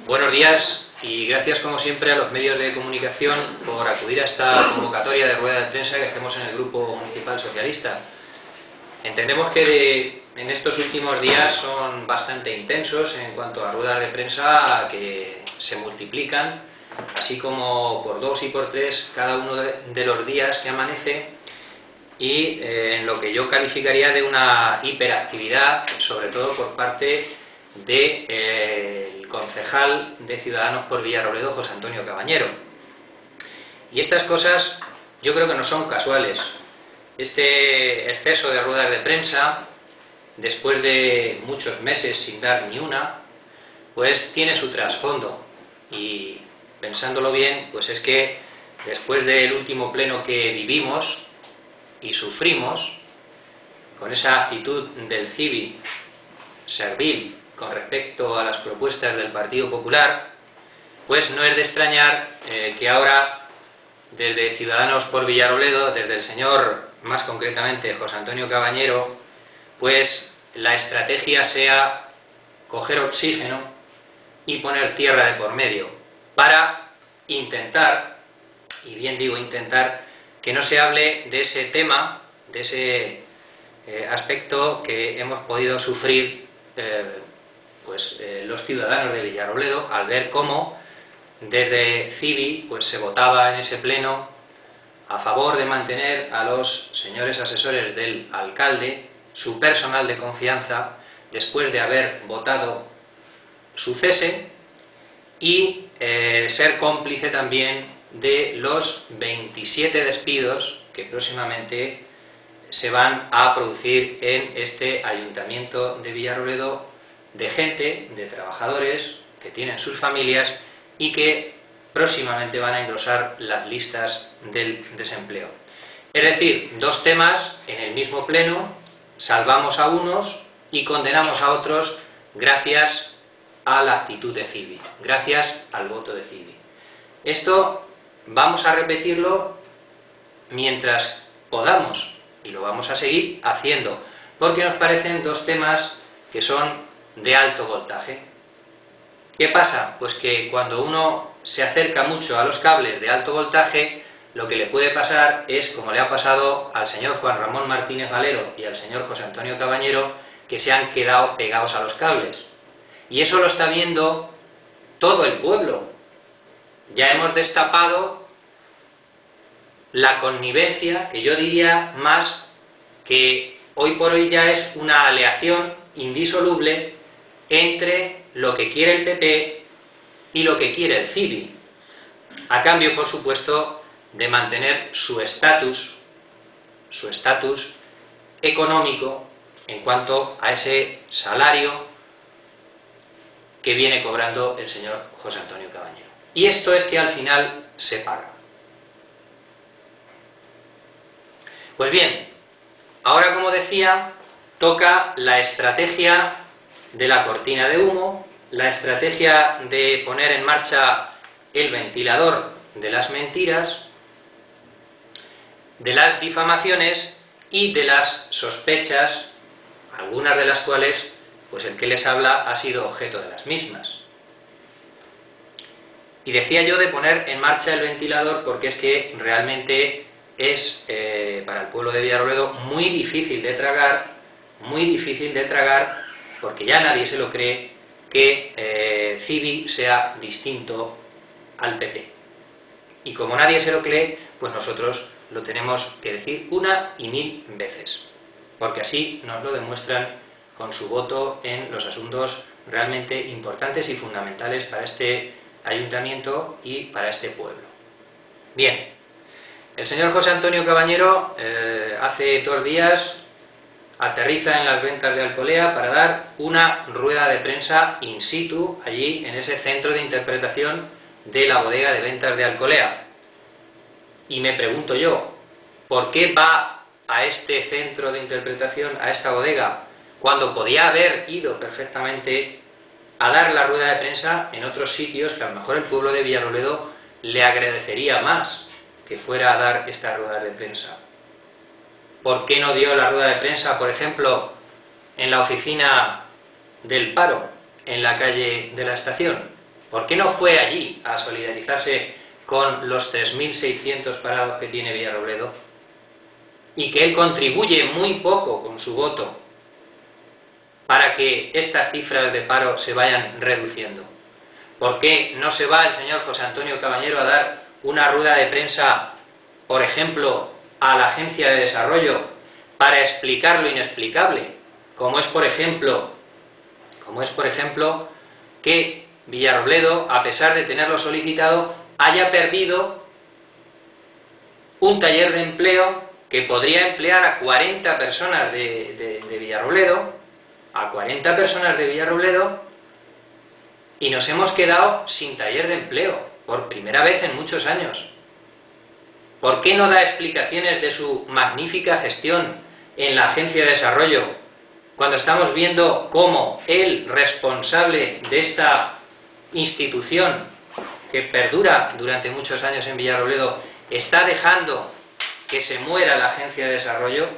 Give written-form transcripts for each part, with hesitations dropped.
Buenos días y gracias como siempre a los medios de comunicación por acudir a esta convocatoria de rueda de prensa que hacemos en el Grupo Municipal Socialista. Entendemos que en estos últimos días son bastante intensos en cuanto a ruedas de prensa que se multiplican, así como por 2 y por 3 cada uno de los días que amanece, y en lo que yo calificaría de una hiperactividad, sobre todo por parte del concejal de Ciudadanos por Villarrobledo, José Antonio Cabañero. Y estas cosas yo creo que no son casuales. Este exceso de ruedas de prensa, después de muchos meses sin dar ni una, pues tiene su trasfondo. Y pensándolo bien, pues es que después del último pleno que vivimos y sufrimos, con esa actitud del CIVI servil con respecto a las propuestas del Partido Popular, pues no es de extrañar que ahora, desde Ciudadanos por Villarrobledo, desde el señor, más concretamente José Antonio Cabañero, pues la estrategia sea coger oxígeno y poner tierra de por medio, para intentar, y bien digo intentar, que no se hable de ese tema, de ese aspecto que hemos podido sufrir los ciudadanos de Villarrobledo, al ver cómo desde CIVI pues se votaba en ese pleno a favor de mantener a los señores asesores del alcalde, su personal de confianza, después de haber votado su cese, y ser cómplice también de los 27 despidos que próximamente se van a producir en este ayuntamiento de Villarrobledo, de gente, de trabajadores que tienen sus familias y que próximamente van a engrosar las listas del desempleo. Es decir, 2 temas en el mismo pleno, salvamos a unos y condenamos a otros gracias a la actitud de CIVI, gracias al voto de CIVI. Esto vamos a repetirlo mientras podamos, y lo vamos a seguir haciendo, porque nos parecen 2 temas que son de alto voltaje. ¿Qué pasa? Pues que cuando uno se acerca mucho a los cables de alto voltaje, lo que le puede pasar es, como le ha pasado al señor Juan Ramón Martínez Valero y al señor José Antonio Cabañero, que se han quedado pegados a los cables. Y eso lo está viendo todo el pueblo. Ya hemos destapado la connivencia, que yo diría más que hoy por hoy ya es una aleación indisoluble entre lo que quiere el PP y lo que quiere el CIVI, a cambio, por supuesto, de mantener su estatus económico en cuanto a ese salario que viene cobrando el señor José Antonio Cabañero. Y esto es que al final se paga. Pues bien, ahora, como decía, toca la estrategia de la cortina de humo, la estrategia de poner en marcha el ventilador de las mentiras, de las difamaciones y de las sospechas, algunas de las cuales pues el que les habla ha sido objeto de las mismas. Y decía yo de poner en marcha el ventilador porque es que realmente es para el pueblo de Villarrobledo muy difícil de tragar, porque ya nadie se lo cree que CIVI sea distinto al PP. Y como nadie se lo cree, pues nosotros lo tenemos que decir 1 y 1000 veces, porque así nos lo demuestran con su voto en los asuntos realmente importantes y fundamentales para este ayuntamiento y para este pueblo. Bien, el señor José Antonio Cabañero hace 2 días aterriza en las ventas de Alcolea para dar una rueda de prensa in situ allí en ese centro de interpretación de la bodega de ventas de Alcolea. Y me pregunto yo, ¿por qué va a este centro de interpretación, a esta bodega, cuando podía haber ido perfectamente a dar la rueda de prensa en otros sitios que a lo mejor el pueblo de Villarrobledo le agradecería más que fuera a dar esta rueda de prensa? ¿Por qué no dio la rueda de prensa, por ejemplo, en la oficina del paro, en la calle de la Estación? ¿Por qué no fue allí a solidarizarse con los 3.600 parados que tiene Villarrobledo? Y que él contribuye muy poco con su voto para que estas cifras de paro se vayan reduciendo. ¿Por qué no se va el señor José Antonio Cabañero a dar una rueda de prensa, por ejemplo, a la Agencia de Desarrollo para explicar lo inexplicable? Como es, por ejemplo, que Villarrobledo, a pesar de tenerlo solicitado, haya perdido un taller de empleo que podría emplear a 40 personas de Villarrobledo, y nos hemos quedado sin taller de empleo, por primera vez en muchos años. ¿Por qué no da explicaciones de su magnífica gestión en la Agencia de Desarrollo, cuando estamos viendo cómo el responsable de esta institución, que perdura durante muchos años en Villarrobledo, está dejando que se muera la Agencia de Desarrollo,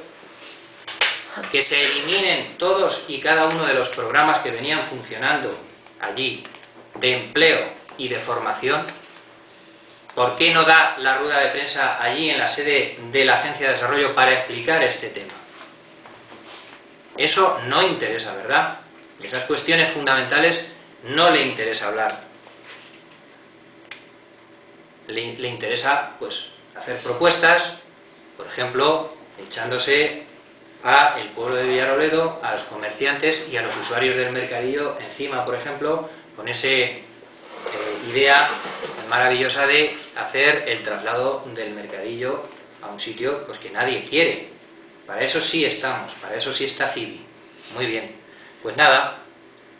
que se eliminen todos y cada uno de los programas que venían funcionando allí, de empleo y de formación? ¿Por qué no da la rueda de prensa allí en la sede de la Agencia de Desarrollo para explicar este tema? Eso no interesa, ¿verdad? Esas cuestiones fundamentales no le interesa hablar. Le interesa, pues, hacer propuestas, por ejemplo, echándose a el pueblo de Villarrobledo, a los comerciantes y a los usuarios del mercadillo encima, por ejemplo, con esa idea maravillosa de hacer el traslado del mercadillo a un sitio pues que nadie quiere. Para eso sí estamos, para eso sí está Civi. Muy bien, pues nada,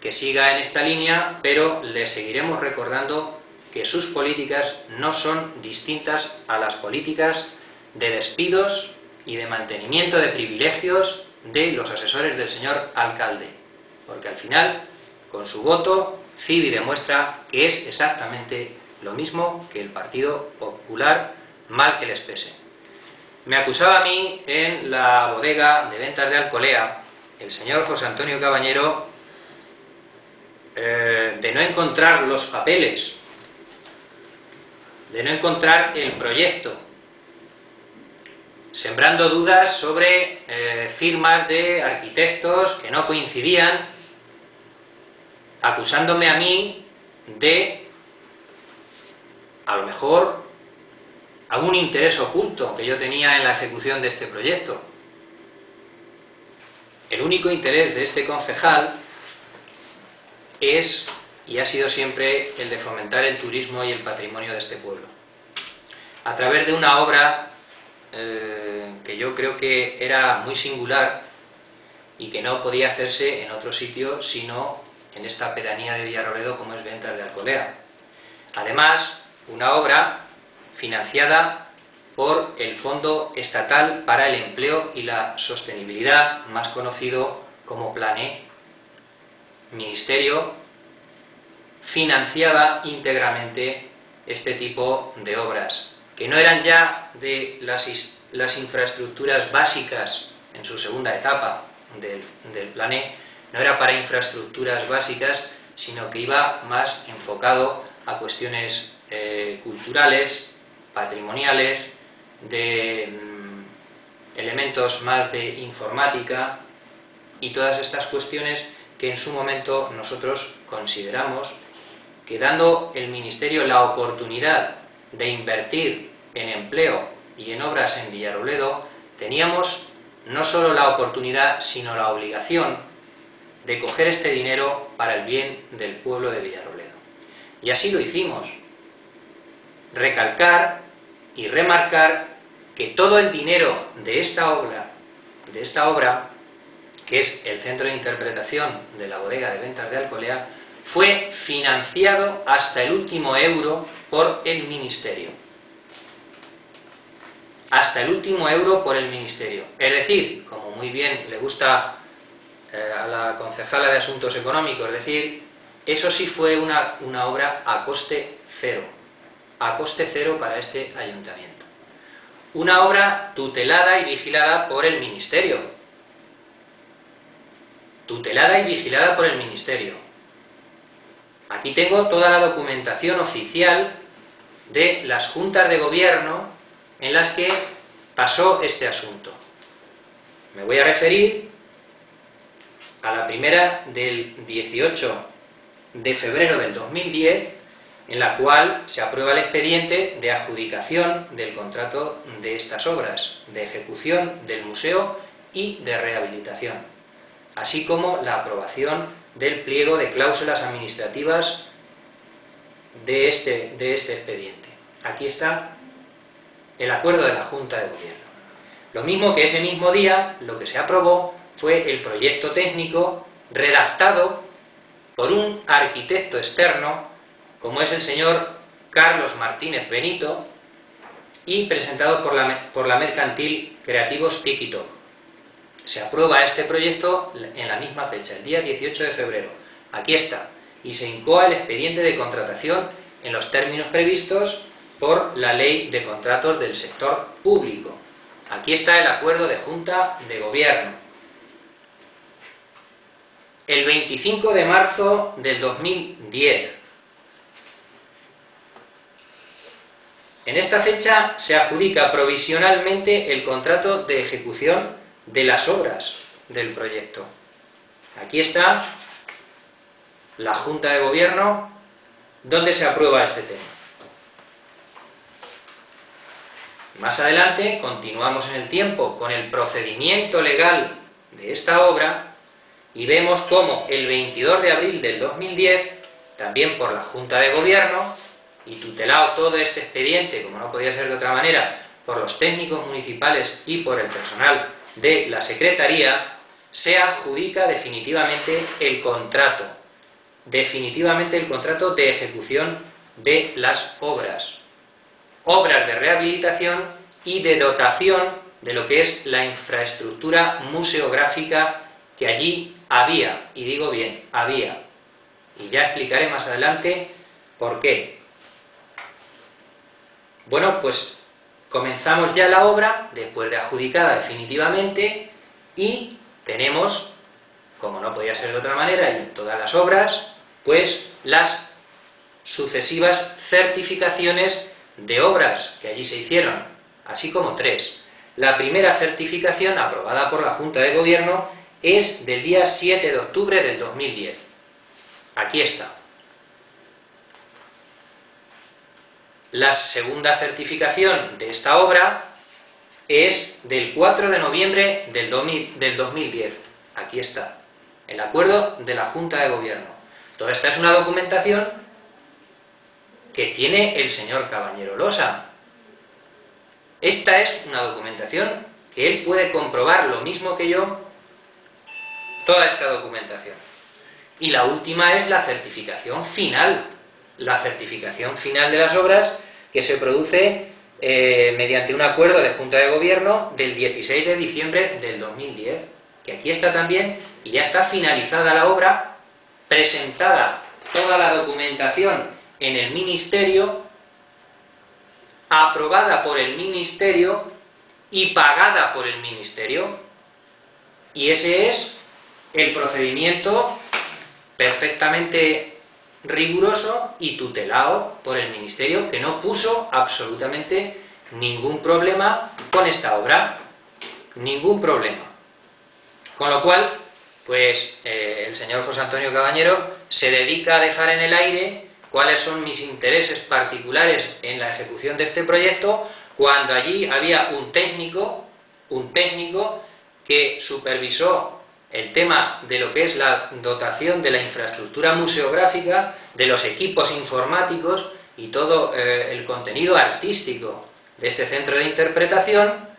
que siga en esta línea, pero le seguiremos recordando que sus políticas no son distintas a las políticas de despidos y de mantenimiento de privilegios de los asesores del señor alcalde, porque al final, con su voto, Civi demuestra que es exactamente lo mismo que el Partido Popular, mal que les pese. Me acusaba a mí en la bodega de ventas de Alcolea el señor José Antonio Cabañero de no encontrar los papeles, de no encontrar el proyecto, sembrando dudas sobre firmas de arquitectos que no coincidían, acusándome a mí de, a lo mejor, algún interés oculto que yo tenía en la ejecución de este proyecto. El único interés de este concejal es y ha sido siempre el de fomentar el turismo y el patrimonio de este pueblo, a través de una obra que yo creo que era muy singular y que no podía hacerse en otro sitio sino en esta pedanía de Villarrobledo como es Ventas de Alcolea. Además, una obra financiada por el Fondo Estatal para el Empleo y la Sostenibilidad, más conocido como Plané. Ministerio financiaba íntegramente este tipo de obras, que no eran ya de las infraestructuras básicas en su segunda etapa del Plané, no era para infraestructuras básicas, sino que iba más enfocado a cuestiones culturales, patrimoniales, de elementos más de informática y todas estas cuestiones que en su momento nosotros consideramos que, dando el Ministerio la oportunidad de invertir en empleo y en obras en Villarrobledo, teníamos no solo la oportunidad sino la obligación de coger este dinero para el bien del pueblo de Villarrobledo. Y así lo hicimos. Recalcar y remarcar que todo el dinero de esta obra, que es el centro de interpretación de la bodega de ventas de Alcolea, fue financiado hasta el último euro por el Ministerio. Hasta el último euro por el Ministerio. Es decir, como muy bien le gusta a la concejala de Asuntos Económicos, es decir, eso sí fue una obra a coste cero. A coste cero para este ayuntamiento. Una obra tutelada y vigilada por el Ministerio. Tutelada y vigilada por el Ministerio. Aquí tengo toda la documentación oficial de las juntas de gobierno en las que pasó este asunto. Me voy a referir a la primera del 18 de febrero del 2010, en la cual se aprueba el expediente de adjudicación del contrato de estas obras, de ejecución del museo y de rehabilitación, así como la aprobación del pliego de cláusulas administrativas de este expediente. Aquí está el acuerdo de la Junta de Gobierno. Lo mismo que ese mismo día, lo que se aprobó fue el proyecto técnico redactado por un arquitecto externo, como es el señor Carlos Martínez Benito, y presentado por la mercantil Creativos Tiki-Tok. Se aprueba este proyecto en la misma fecha, el día 18 de febrero. Aquí está. Y se incoa el expediente de contratación en los términos previstos por la Ley de Contratos del Sector Público. Aquí está el acuerdo de Junta de Gobierno. El 25 de marzo del 2010. En esta fecha se adjudica provisionalmente el contrato de ejecución de las obras del proyecto. Aquí está la Junta de Gobierno donde se aprueba este tema. Más adelante continuamos en el tiempo con el procedimiento legal de esta obra y vemos cómo el 22 de abril del 2010, también por la Junta de Gobierno, y tutelado todo este expediente, como no podía ser de otra manera, por los técnicos municipales y por el personal de la Secretaría, se adjudica definitivamente el contrato de ejecución de las obras de rehabilitación y de dotación de lo que es la infraestructura museográfica que allí había, y digo bien, había, y ya explicaré más adelante por qué. Bueno, pues comenzamos ya la obra, después de adjudicada definitivamente, y tenemos, como no podía ser de otra manera, y en todas las obras, pues las sucesivas certificaciones de obras que allí se hicieron, así como 3. La primera certificación, aprobada por la Junta de Gobierno, es del día 7 de octubre del 2010. Aquí está. La segunda certificación de esta obra es del 4 de noviembre del 2010. Aquí está. El acuerdo de la Junta de Gobierno. Toda esta es una documentación que tiene el señor Cabañero Losa. Esta es una documentación que él puede comprobar lo mismo que yo, toda esta documentación. Y la última es la certificación final. La certificación final de las obras que se produce mediante un acuerdo de Junta de Gobierno del 16 de diciembre del 2010, que aquí está también, y ya está finalizada la obra, presentada toda la documentación en el Ministerio, aprobada por el Ministerio y pagada por el Ministerio. Y ese es el procedimiento perfectamente riguroso y tutelado por el Ministerio, que no puso absolutamente ningún problema con esta obra, ningún problema. Con lo cual, pues el señor José Antonio Cabañero se dedica a dejar en el aire cuáles son mis intereses particulares en la ejecución de este proyecto, cuando allí había un técnico que supervisó el tema de lo que es la dotación de la infraestructura museográfica, de los equipos informáticos y todo el contenido artístico de este centro de interpretación,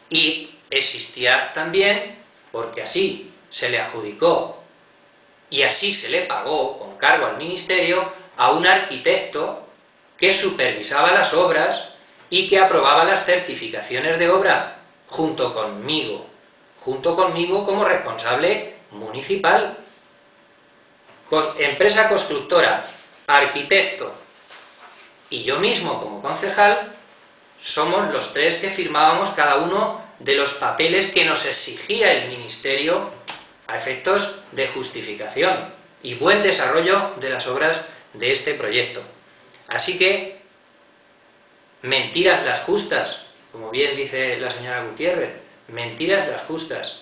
y existía también, porque así se le adjudicó y así se le pagó con cargo al Ministerio, a un arquitecto que supervisaba las obras y que aprobaba las certificaciones de obra junto conmigo como responsable municipal. Empresa constructora, arquitecto y yo mismo como concejal somos los 3 que firmábamos cada uno de los papeles que nos exigía el Ministerio a efectos de justificación y buen desarrollo de las obras de este proyecto. Así que, mentiras las justas, como bien dice la señora Gutiérrez, mentiras las justas.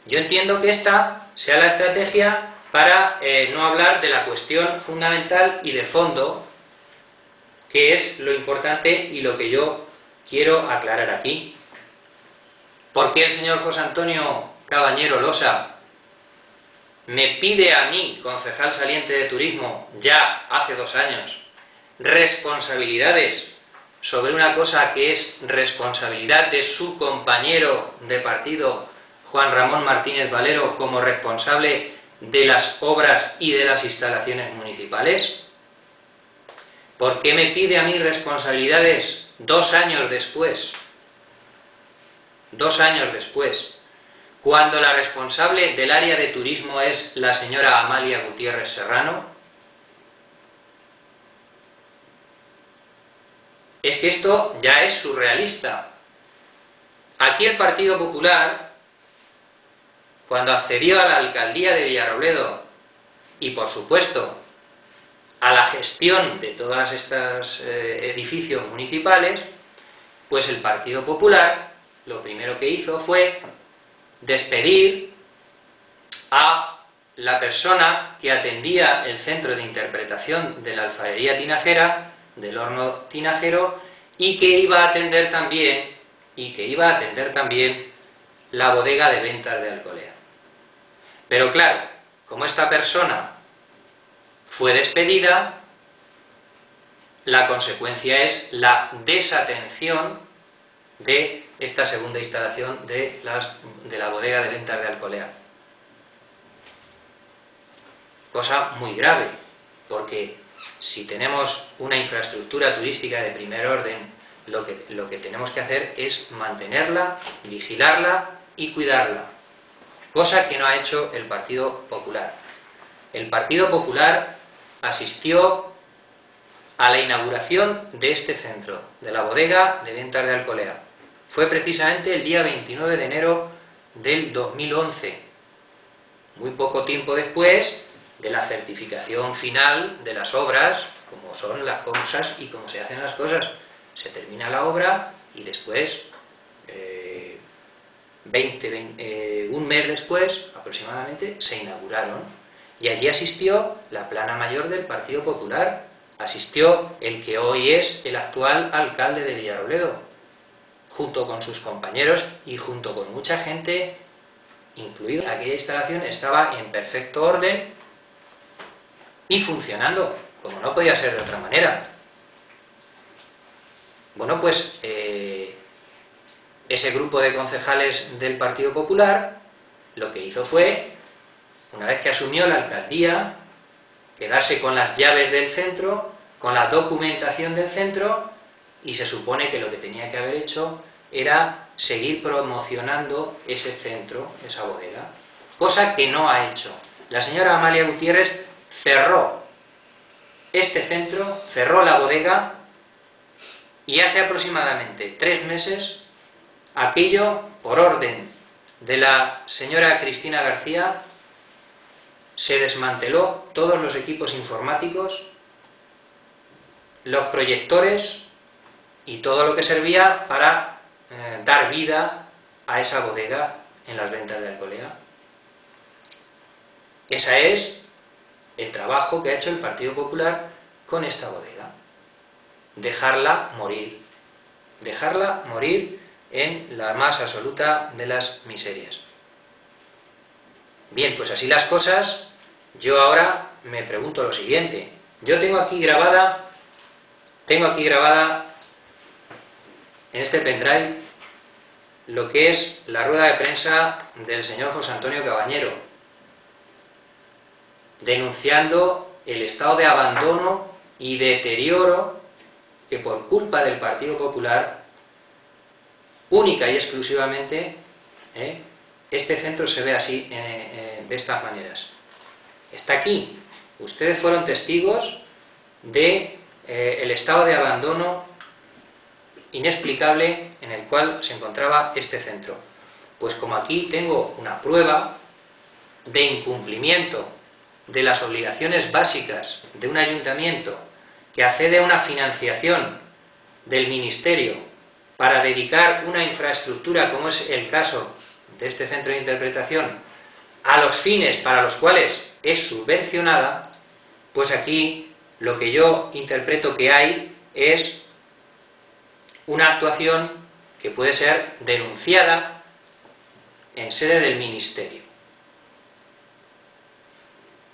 Yo entiendo que esta sea la estrategia para no hablar de la cuestión fundamental y de fondo, que es lo importante y lo que yo quiero aclarar aquí. ¿Por qué el señor José Antonio Cabañero Losa me pide a mí, concejal saliente de turismo, ya hace 2 años, responsabilidades sobre una cosa que es responsabilidad de su compañero de partido, Juan Ramón Martínez Valero, como responsable de las obras y de las instalaciones municipales? ¿Por qué me pide a mí responsabilidades 2 años después? 2 años después, cuando la responsable del área de turismo es la señora Amalia Gutiérrez Serrano. Es que esto ya es surrealista. Aquí el Partido Popular, cuando accedió a la alcaldía de Villarrobledo y, por supuesto, a la gestión de todos estos edificios municipales, pues el Partido Popular lo primero que hizo fue despedir a la persona que atendía el centro de interpretación de la alfarería tinajera, del horno tinajero, y que iba a atender también la bodega de ventas de Alcolea. Pero claro, como esta persona fue despedida, la consecuencia es la desatención de esta segunda instalación de la bodega de ventas de Alcolea. Cosa muy grave, porque si tenemos una infraestructura turística de primer orden, lo que tenemos que hacer es mantenerla, vigilarla y cuidarla, cosa que no ha hecho el Partido Popular. El Partido Popular asistió a la inauguración de este centro, de la bodega de ventas de Alcolea. Fue precisamente el día 29 de enero del 2011, muy poco tiempo después de la certificación final de las obras, como son las cosas y cómo se hacen las cosas. Se termina la obra y después, un mes después aproximadamente, se inauguraron. Y allí asistió la plana mayor del Partido Popular, asistió el que hoy es el actual alcalde de Villarrobledo, junto con sus compañeros y junto con mucha gente, incluida. Aquella instalación estaba en perfecto orden y funcionando, como no podía ser de otra manera. Bueno, pues ese grupo de concejales del Partido Popular lo que hizo fue, una vez que asumió la alcaldía, quedarse con las llaves del centro, con la documentación del centro, y se supone que lo que tenía que haber hecho era seguir promocionando ese centro, esa bodega, cosa que no ha hecho. La señora Amalia Gutiérrez cerró este centro, cerró la bodega, y hace aproximadamente 3 meses, aquello, por orden de la señora Cristina García, se desmanteló todos los equipos informáticos, los proyectores y todo lo que servía para dar vida a esa bodega en las ventas de Alcolea. Ese es el trabajo que ha hecho el Partido Popular con esta bodega. Dejarla morir en la más absoluta de las miserias. Bien, pues así las cosas, yo ahora me pregunto lo siguiente. Yo tengo aquí grabada en este pendrive lo que es la rueda de prensa del señor José Antonio Cabañero, denunciando el estado de abandono y deterioro que por culpa del Partido Popular, única y exclusivamente, este centro se ve así, de estas maneras. Está aquí. Ustedes fueron testigos de el estado de abandono inexplicable en el cual se encontraba este centro. Pues como aquí tengo una prueba de incumplimiento de las obligaciones básicas de un ayuntamiento que accede a una financiación del ministerio para dedicar una infraestructura, como es el caso de este centro de interpretación, a los fines para los cuales es subvencionada, pues aquí lo que yo interpreto que hay es una actuación que puede ser denunciada en sede del ministerio.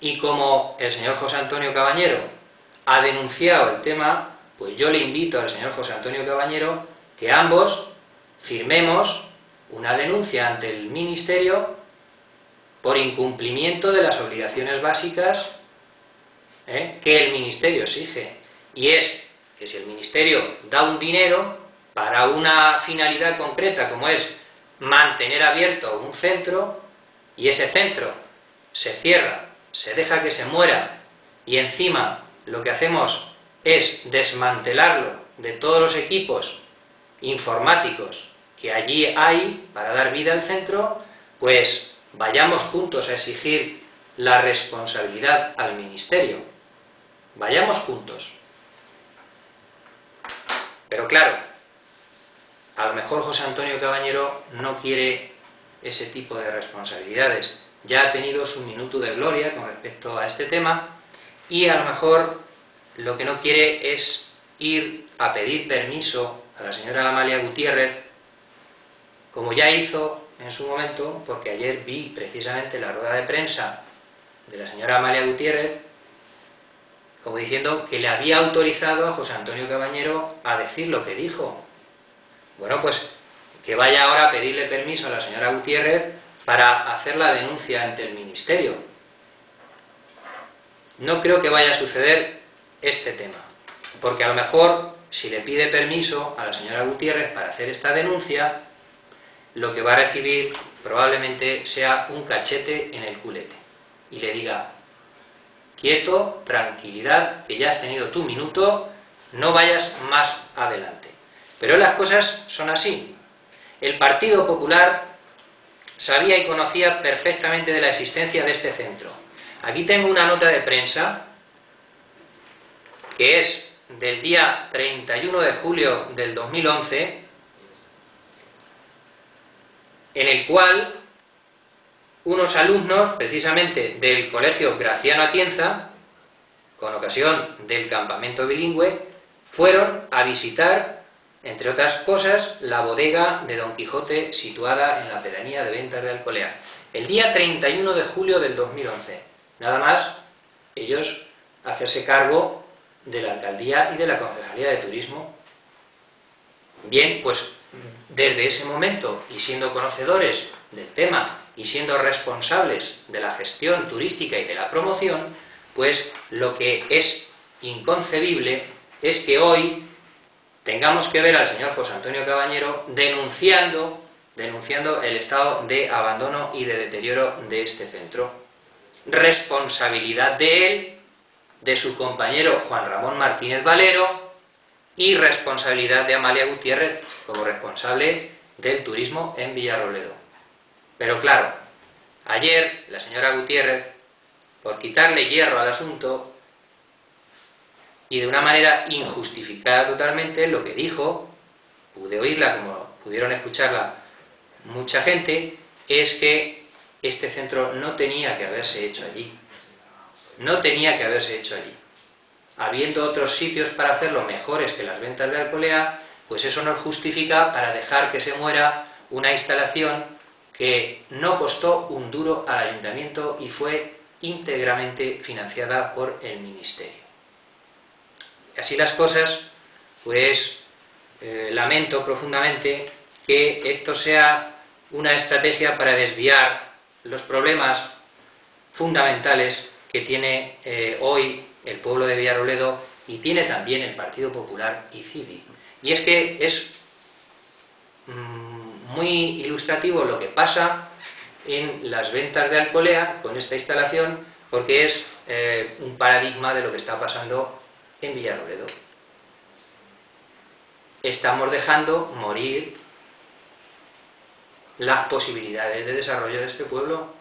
Y como el señor José Antonio Cabañero ha denunciado el tema, pues yo le invito al señor José Antonio Cabañero que ambos firmemos una denuncia ante el ministerio por incumplimiento de las obligaciones básicas que el ministerio exige. Y es que si el ministerio da un dinero para una finalidad concreta, como es mantener abierto un centro, y ese centro se cierra, se deja que se muera, y encima lo que hacemos es desmantelarlo de todos los equipos informáticos que allí hay para dar vida al centro, pues vayamos juntos a exigir la responsabilidad al ministerio. Vayamos juntos. Pero claro, a lo mejor José Antonio Cabañero no quiere ese tipo de responsabilidades. Ya ha tenido su minuto de gloria con respecto a este tema y a lo mejor lo que no quiere es ir a pedir permiso a la señora Amalia Gutiérrez, como ya hizo en su momento, porque ayer vi precisamente la rueda de prensa de la señora Amalia Gutiérrez, como diciendo que le había autorizado a José Antonio Cabañero a decir lo que dijo. Bueno, pues que vaya ahora a pedirle permiso a la señora Gutiérrez para hacer la denuncia ante el ministerio. No creo que vaya a suceder este tema, porque a lo mejor si le pide permiso a la señora Gutiérrez para hacer esta denuncia, lo que va a recibir probablemente sea un cachete en el culete y le diga: quieto, tranquilidad, que ya has tenido tu minuto, no vayas más adelante. Pero las cosas son así. El Partido Popular sabía y conocía perfectamente de la existencia de este centro. Aquí tengo una nota de prensa que es del día 31 de julio del 2011, en el cual unos alumnos, precisamente del Colegio Graciano Atienza, con ocasión del campamento bilingüe, fueron a visitar, entre otras cosas, la bodega de Don Quijote situada en la pedanía de Ventas de Alcolea. El día 31 de julio del 2011. Nada más ellos hacerse cargo de la alcaldía y de la concejalía de turismo. Bien, pues desde ese momento, y siendo conocedores del tema y siendo responsables de la gestión turística y de la promoción, pues lo que es inconcebible es que hoy tengamos que ver al señor José Antonio Cabañero denunciando el estado de abandono y de deterioro de este centro. Responsabilidad de él, de su compañero Juan Ramón Martínez Valero, y responsabilidad de Amalia Gutiérrez como responsable del turismo en Villarrobledo. Pero claro, ayer la señora Gutiérrez, por quitarle hierro al asunto, y de una manera injustificada totalmente, lo que dijo, pude oírla como pudieron escucharla mucha gente, es que este centro no tenía que haberse hecho allí. No tenía que haberse hecho allí. Habiendo otros sitios para hacerlo mejores que las Ventas de Alcolea, pues eso nos justifica para dejar que se muera una instalación que no costó un duro al ayuntamiento y fue íntegramente financiada por el ministerio. Así las cosas, pues lamento profundamente que esto sea una estrategia para desviar los problemas fundamentales que tiene hoy el pueblo de Villarrobledo y tiene también el Partido Popular y CIDI. Y es que es muy ilustrativo lo que pasa en las Ventas de Alcolea con esta instalación, porque es un paradigma de lo que está pasando en Villarrobledo. Estamos dejando morir las posibilidades de desarrollo de este pueblo.